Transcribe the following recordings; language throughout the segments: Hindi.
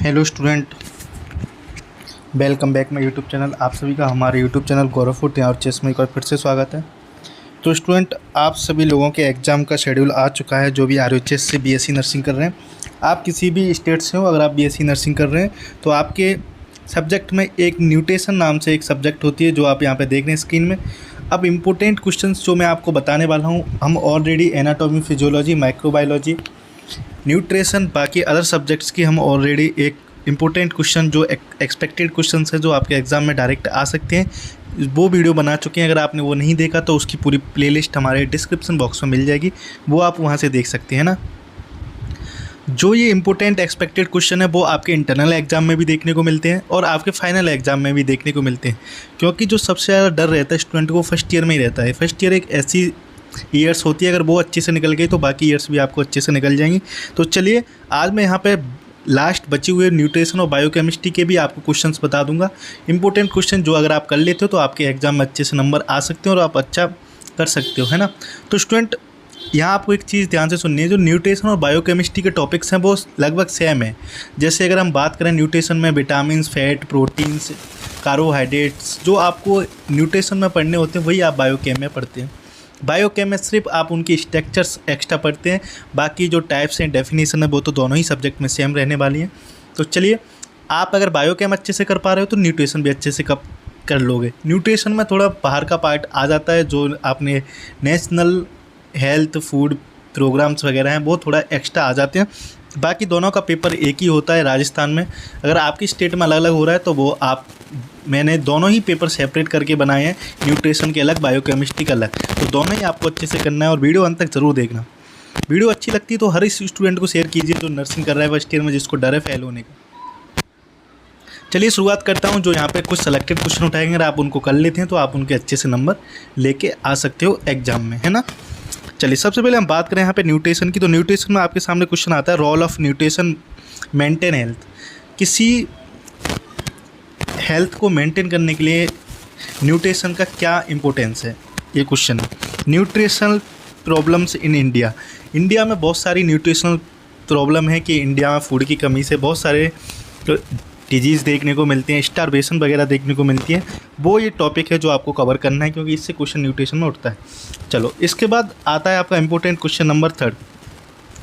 Hello student, welcome back my YouTube channel. आप सभी का हमारे यूट्यूब चैनल गौरव फुट और चेस में एक बार फिर से स्वागत है। तो स्टूडेंट, आप सभी लोगों के एग्ज़ाम का शेड्यूल आ चुका है जो भी आरओएचएस से बीएससी नर्सिंग कर रहे हैं। आप किसी भी स्टेट से हो, अगर आप बीएससी नर्सिंग कर रहे हैं तो आपके सब्जेक्ट में एक न्यूट्रिशन नाम से एक सब्जेक्ट होती है जो आप यहाँ पे देख रहे हैं स्क्रीन में। अब इम्पोर्टेंट क्वेश्चंस जो मैं आपको बताने वाला हूँ, हम already anatomy, physiology, microbiology, nutrition, बाकी अदर सब्जेक्ट्स की हम ऑलरेडी एक इम्पोर्टेंट क्वेश्चन जो एक्सपेक्टेड क्वेश्चन है जो आपके एग्ज़ाम में डायरेक्ट आ सकते हैं, वो वीडियो बना चुके हैं। अगर आपने वो नहीं देखा तो उसकी पूरी प्लेलिस्ट हमारे डिस्क्रिप्शन बॉक्स में मिल जाएगी, वो आप वहाँ से देख सकते हैं ना। जो ये इंपॉर्टेंट एक्सपेक्टेड क्वेश्चन है वो आपके इंटरनल एग्जाम में भी देखने को मिलते हैं और आपके फाइनल एग्जाम में भी देखने को मिलते हैं, क्योंकि जो सबसे ज़्यादा डर रहता है स्टूडेंट को फर्स्ट ईयर में ही रहता है। फर्स्ट ईयर एक ऐसी ईयर्स होती है, अगर वो अच्छे से निकल गई तो बाकी ईयर्स भी आपको अच्छे से निकल जाएंगी। तो चलिए, आज मैं यहाँ पे लास्ट बचे हुए न्यूट्रिशन और बायोकेमिस्ट्री के भी आपको क्वेश्चंस बता दूंगा। इंपॉर्टेंट क्वेश्चन जो अगर आप कर लेते हो तो आपके एग्जाम में अच्छे से नंबर आ सकते हैं और आप अच्छा कर सकते हो, है ना। तो स्टूडेंट, यहाँ आपको एक चीज़ ध्यान से सुननी है, जो न्यूट्रिशन और बायोकेमिस्ट्री के टॉपिक्स हैं वो लगभग सेम है। जैसे अगर हम बात करें न्यूट्रिशन में विटामिन, फैट, प्रोटीन्स, कार्बोहाइड्रेट्स, जो आपको न्यूट्रिशन में पढ़ने होते हैं वही आप बायोकेम में पढ़ते हैं। बायोकेम में सिर्फ आप उनकी स्ट्रक्चर्स एक्स्ट्रा पढ़ते हैं, बाकी जो टाइप्स हैं, डेफिनेशन है, वो तो दोनों ही सब्जेक्ट में सेम रहने वाली हैं। तो चलिए, आप अगर बायोकेम अच्छे से कर पा रहे हो तो न्यूट्रिशन भी अच्छे से कर लोगे। न्यूट्रिशन में थोड़ा बाहर का पार्ट आ जाता है, जो आपने नेशनल हेल्थ फूड प्रोग्राम्स वगैरह हैं वो थोड़ा एक्स्ट्रा आ जाते हैं। बाकी दोनों का पेपर एक ही होता है राजस्थान में। अगर आपकी स्टेट में अलग अलग हो रहा है तो वो मैंने दोनों ही पेपर सेपरेट करके बनाए हैं, न्यूट्रिशन के अलग, बायोकेमिस्ट्री का अलग। तो दोनों ही आपको अच्छे से करना है और वीडियो अंत तक ज़रूर देखना। वीडियो अच्छी लगती है तो हर इस स्टूडेंट को शेयर कीजिए जो नर्सिंग कर रहा है फर्स्ट ईयर में, जिसको डर है फेल होने का। चलिए शुरुआत करता हूँ। जो यहाँ पे कुछ सेलेक्टेड क्वेश्चन उठाएंगे, अगर आप उनको कर लेते हैं तो आप उनके अच्छे से नंबर लेके आ सकते हो एग्जाम में, है ना। चलिए, सबसे पहले हम बात करें यहाँ पे न्यूट्रिशन की। तो न्यूट्रिशन में आपके सामने क्वेश्चन आता है, role of nutrition maintain health. किसी हेल्थ को मेंटेन करने के लिए न्यूट्रिशन का क्या इम्पोर्टेंस है, ये क्वेश्चन है। Nutritional problems in India. India में बहुत सारी न्यूट्रिशनल प्रॉब्लम है कि इंडिया में फूड की कमी से बहुत सारे डिजीज़ देखने को मिलते हैं, स्टारवेशन वगैरह देखने को मिलती है। वो ये टॉपिक है जो आपको कवर करना है, क्योंकि इससे क्वेश्चन न्यूट्रिशन में उठता है। चलो, इसके बाद आता है आपका important question number 3,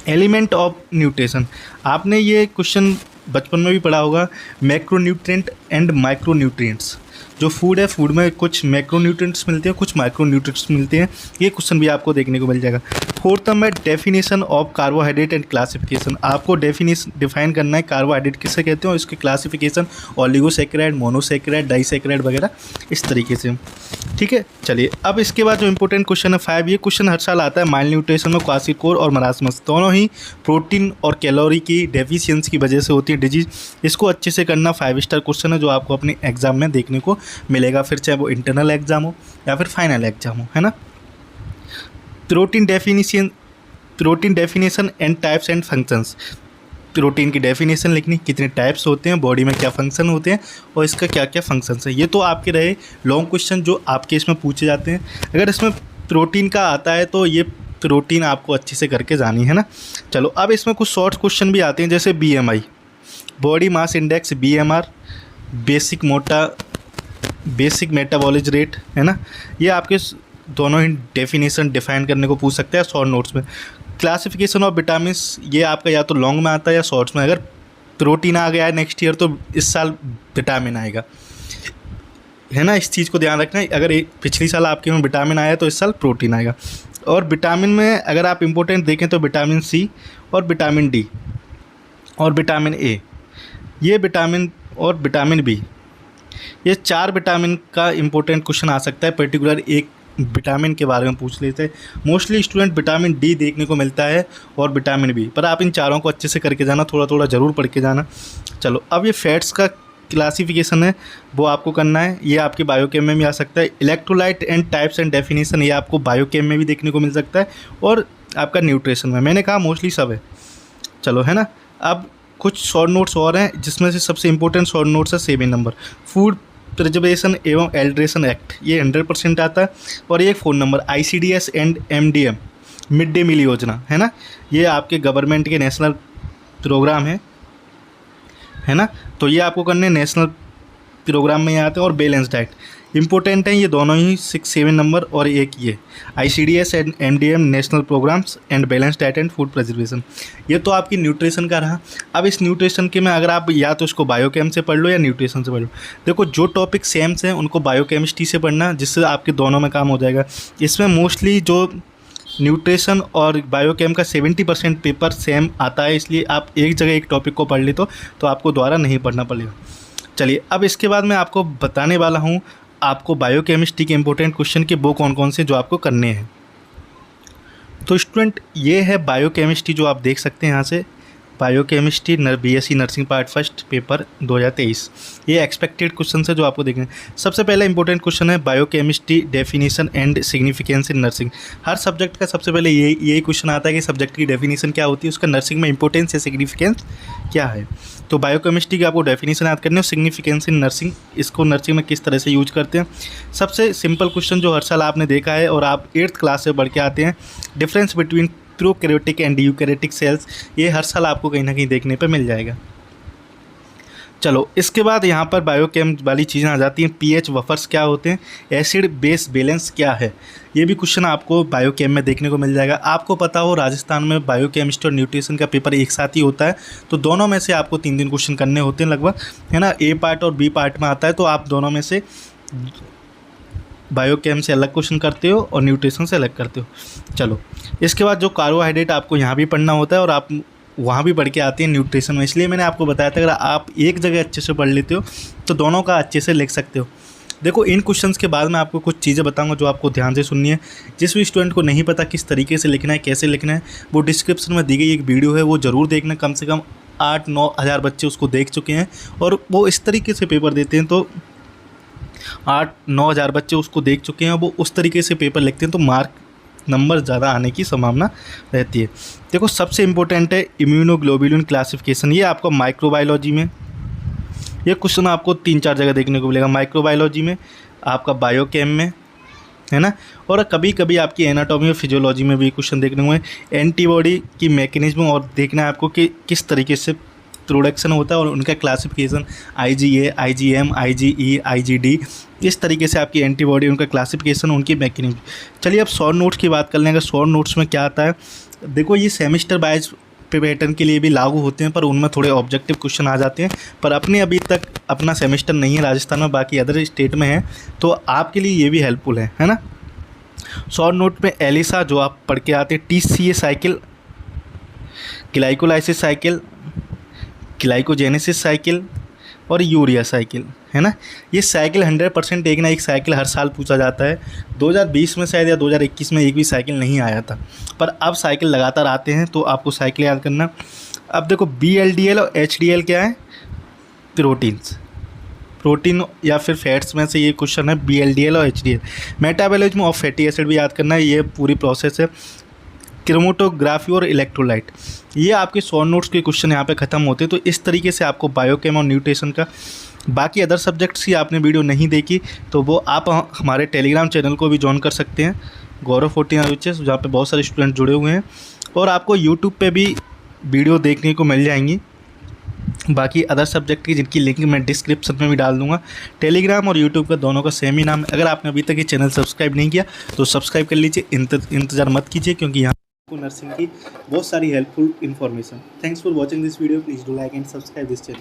element of nutrition. आपने ये क्वेश्चन बचपन में भी पढ़ा होगा, मैक्रोन्यूट्रिएंट एंड माइक्रोन्यूट्रिएंट्स। जो फूड है, फूड में कुछ मैक्रोन्यूट्रिएंट्स मिलते हैं, कुछ माइक्रोन्यूट्रिएंट्स मिलते हैं। ये क्वेश्चन भी आपको देखने को मिल जाएगा। फोर्थ में definition of carbohydrate and classification. आपको डिफाइन करना है कार्बोहाइड्रेट किसे कहते हैं और इसके क्लासिफिकेशन, ओलिगोसैकेराइड, मोनोसैकेराइड, डाइसैकेराइड वगैरह, इस तरीके से। ठीक है, चलिए अब इसके बाद जो इंपॉर्टेंट क्वेश्चन है 5, ये क्वेश्चन हर साल आता है। माइल न्यूट्रिशन में क्वासिकोर और मरासमस दोनों ही प्रोटीन और कैलोरी की डेफिशिएंसी की वजह से होती है डिजीज। इसको अच्छे से करना 5 स्टार क्वेश्चन है जो आपको अपने एग्जाम में देखने को मिलेगा, फिर चाहे वो इंटरनल एग्जाम हो या फिर फाइनल एग्जाम हो, है ना। Protein definition and types and functions. Protein की डेफिनेशन लिखनी, कितने टाइप्स होते हैं, बॉडी में क्या फंक्शन होते हैं और इसका क्या क्या फंक्शंस है। ये तो आपके रहे लॉन्ग क्वेश्चन जो आपके इसमें पूछे जाते हैं। अगर इसमें प्रोटीन का आता है तो ये प्रोटीन आपको अच्छे से करके जानी है ना। चलो, अब इसमें कुछ शॉर्ट क्वेश्चन भी आते हैं, जैसे BMI, body mass index, BMR, basic metabolism rate, है ना। ये आपके दोनों ही डेफिनेशन डिफाइन करने को पूछ सकते हैं शॉर्ट नोट्स में। क्लासिफिकेशन ऑफ विटामिन, ये आपका या तो लॉन्ग में आता है या शॉर्ट्स में। अगर प्रोटीन आ गया है नेक्स्ट ईयर तो इस साल विटामिन आएगा, है ना। इस चीज़ को ध्यान रखना है। अगर पिछली साल आपके में विटामिन आया तो इस साल प्रोटीन आएगा। और विटामिन में अगर आप इंपॉर्टेंट देखें तो विटामिन C और विटामिन D और विटामिन A, ये विटामिन और विटामिन B, ये 4 विटामिन का इंपॉर्टेंट क्वेश्चन आ सकता है। पर्टिकुलर एक विटामिन के बारे में पूछ लेते हैं। मोस्टली स्टूडेंट विटामिन D देखने को मिलता है और विटामिन B, पर आप इन चारों को अच्छे से करके जाना, थोड़ा थोड़ा ज़रूर पढ़ के जाना। चलो, अब ये फैट्स का क्लासिफिकेशन है वो आपको करना है, ये आपके बायोकेम में भी आ सकता है। Electrolyte and types and definition, ये आपको बायोकेम में भी देखने को मिल सकता है और आपका न्यूट्रिशन में, मैंने कहा मोस्टली सब है। चलो, है ना। अब कुछ शॉर्ट नोट्स और हैं, जिसमें से सबसे इंपॉर्टेंट शॉर्ट नोट्स है 7 नंबर, फूड प्रिजर्वेशन एवं एल्ट्रेशन एक्ट, ये 100% आता है। और ये 4 number, ICDS and MDM, mid day meal योजना, है ना। ये आपके गवर्नमेंट के नेशनल प्रोग्राम है। है ना। तो ये आपको करने नेशनल प्रोग्राम में आते हैं। और बैलेंस डाइट इंपॉर्टेंट है ये दोनों ही, 6-7 नंबर और एक ये ICDS and MDM national programmes and balance diet and food preservation. ये तो आपकी न्यूट्रिशन का रहा। अब इस न्यूट्रिशन के में अगर आप या तो इसको बायोकेम से पढ़ लो या न्यूट्रिशन से पढ़ लो। देखो जो टॉपिक सेम से हैं उनको बायोकेमिस्ट्री से पढ़ना, जिससे आपके दोनों में काम हो जाएगा। इसमें मोस्टली जो न्यूट्रिशन और बायोकेम का 70% पेपर सेम आता है, इसलिए आप एक जगह एक टॉपिक को पढ़ ले तो आपको दोबारा नहीं पढ़ना पड़ेगा। चलिए अब इसके बाद मैं आपको बताने वाला हूँ आपको बायोकेमिस्ट्री के इंपॉर्टेंट क्वेश्चन के वो कौन कौन से जो आपको करने हैं। तो स्टूडेंट ये है बायोकेमिस्ट्री जो आप देख सकते हैं यहाँ से, biochemistry BSc nursing part first paper 2023। ये एक्सपेक्टेड क्वेश्चन है जो आपको देखना है। सबसे पहला इंपॉर्टेंट क्वेश्चन है biochemistry definition and significance in nursing. Her subject का सबसे पहले यही क्वेश्चन आता है कि सब्जेक्ट की डेफिनेशन क्या होती है, उसका नर्सिंग में इंपॉर्टेंस या सिग्निफिकेंस क्या है। तो बायोकेमिस्ट्री की आपको डेफिनेशन याद करनी है, सिग्निफिकेंस इन नर्सिंग, इसको नर्सिंग में किस तरह से यूज करते हैं। सबसे सिंपल क्वेश्चन जो हर साल आपने देखा है और आप 8th क्लास से पढ़ के आते हैं, difference between prokaryotic and eukaryotic cells, ये हर साल आपको कहीं ना कहीं देखने पे मिल जाएगा। चलो इसके बाद यहाँ पर बायोकेम वाली चीज़ें आ जाती हैं। pH बफर्स क्या होते हैं, एसिड बेस बैलेंस क्या है, ये भी क्वेश्चन आपको बायोकेम में देखने को मिल जाएगा। आपको पता हो राजस्थान में बायोकेमिस्ट्री और न्यूट्रिशन का पेपर एक साथ ही होता है, तो दोनों में से आपको 3 क्वेश्चन करने होते हैं लगभग, है ना। A पार्ट और B पार्ट में आता है, तो आप दोनों में से बायोकेम से अलग क्वेश्चन करते हो और न्यूट्रिशन से अलग करते हो। चलो इसके बाद जो कार्बोहाइड्रेट आपको यहाँ भी पढ़ना होता है और आप वहाँ भी पढ़ के आती है न्यूट्रिशन में, इसलिए मैंने आपको बताया था अगर आप एक जगह अच्छे से पढ़ लेते हो तो दोनों का अच्छे से लिख सकते हो। देखो इन क्वेश्चंस के बाद मैं आपको कुछ चीज़ें बताऊंगा जो आपको ध्यान से सुननी है। जिस भी स्टूडेंट को नहीं पता किस तरीके से लिखना है, कैसे लिखना है, वो डिस्क्रिप्शन में दी गई एक वीडियो है, वो ज़रूर देखना। कम से कम 8-9 हज़ार बच्चे उसको देख चुके हैं और वो इस तरीके से पेपर देते हैं। तो 8-9 हज़ार बच्चे उसको देख चुके हैं, वो उस तरीके से पेपर लिखते हैं, तो मार्क नंबर ज़्यादा आने की संभावना रहती है। देखो सबसे इम्पोर्टेंट है इम्यूनोग्लोबुलिन क्लासिफिकेशन, ये आपको माइक्रोबायोलॉजी में ये क्वेश्चन आपको 3-4 जगह देखने को मिलेगा। माइक्रोबायोलॉजी में, आपका बायोकेम में, है ना, और कभी कभी आपकी एनाटॉमी और फिजियोलॉजी में भी क्वेश्चन देखने को मिले। एंटीबॉडी की मैकेनिज्म और देखना है आपको कि किस तरीके से प्रोडक्शन होता है और उनका classification, IgA, IgM, IgE, IgD, इस तरीके से आपकी एंटीबॉडी, उनका क्लासिफिकेशन, उनकी मैकेनिज्म। चलिए अब शॉर्ट नोट्स की बात कर लेंगे। शॉर्ट नोट्स में क्या आता है, देखो ये सेमेस्टर वाइज पैटर्न के लिए भी लागू होते हैं, पर उनमें थोड़े ऑब्जेक्टिव क्वेश्चन आ जाते हैं। पर अपने अभी तक अपना सेमेस्टर नहीं है राजस्थान में, बाकी अदर स्टेट में है, तो आपके लिए ये भी हेल्पफुल है ना। शॉर्ट नोट में एलिसा जो आप पढ़ के आते हैं, TCA cycle, glycolysis cycle, glycogenesis cycle और यूरिया साइकिल, है ना। ये साइकिल 100% एक ना एक साइकिल हर साल पूछा जाता है। 2020 में शायद या 2021 में एक भी साइकिल नहीं आया था, पर अब साइकिल लगातार आते हैं, तो आपको साइकिल याद करना। अब देखो BLDL और HDL क्या है, प्रोटीन या फिर फैट्स में से ये क्वेश्चन है, BLDL और HDL। Metabolism of fatty acid भी याद करना है, ये पूरी प्रोसेस है। क्रोमेटोग्राफी और इलेक्ट्रोलाइट, ये आपके शॉर्ट नोट्स के क्वेश्चन यहाँ पे ख़त्म होते हैं। तो इस तरीके से आपको बायोकेम और न्यूट्रिशन का, बाकी अदर सब्जेक्ट्स की आपने वीडियो नहीं देखी तो वो आप हमारे टेलीग्राम चैनल को भी ज्वाइन कर सकते हैं, गौरव 14 रिचेस, जहाँ पे बहुत सारे स्टूडेंट जुड़े हुए हैं, और आपको यूट्यूब पे भी वीडियो देखने को मिल जाएंगी बाकी अदर सब्जेक्ट की, जिनकी लिंक मैं डिस्क्रिप्शन में भी डाल दूंगा। टेलीग्राम और यूट्यूब का दोनों का सेम ही नाम है। अगर आपने अभी तक ये चैनल सब्सक्राइब नहीं किया तो सब्सक्राइब कर लीजिए, इंतज़ार मत कीजिए, क्योंकि यहाँ नर्सिंग की बहुत सारी helpful information. Thanks for watching this video, please do like and subscribe this channel.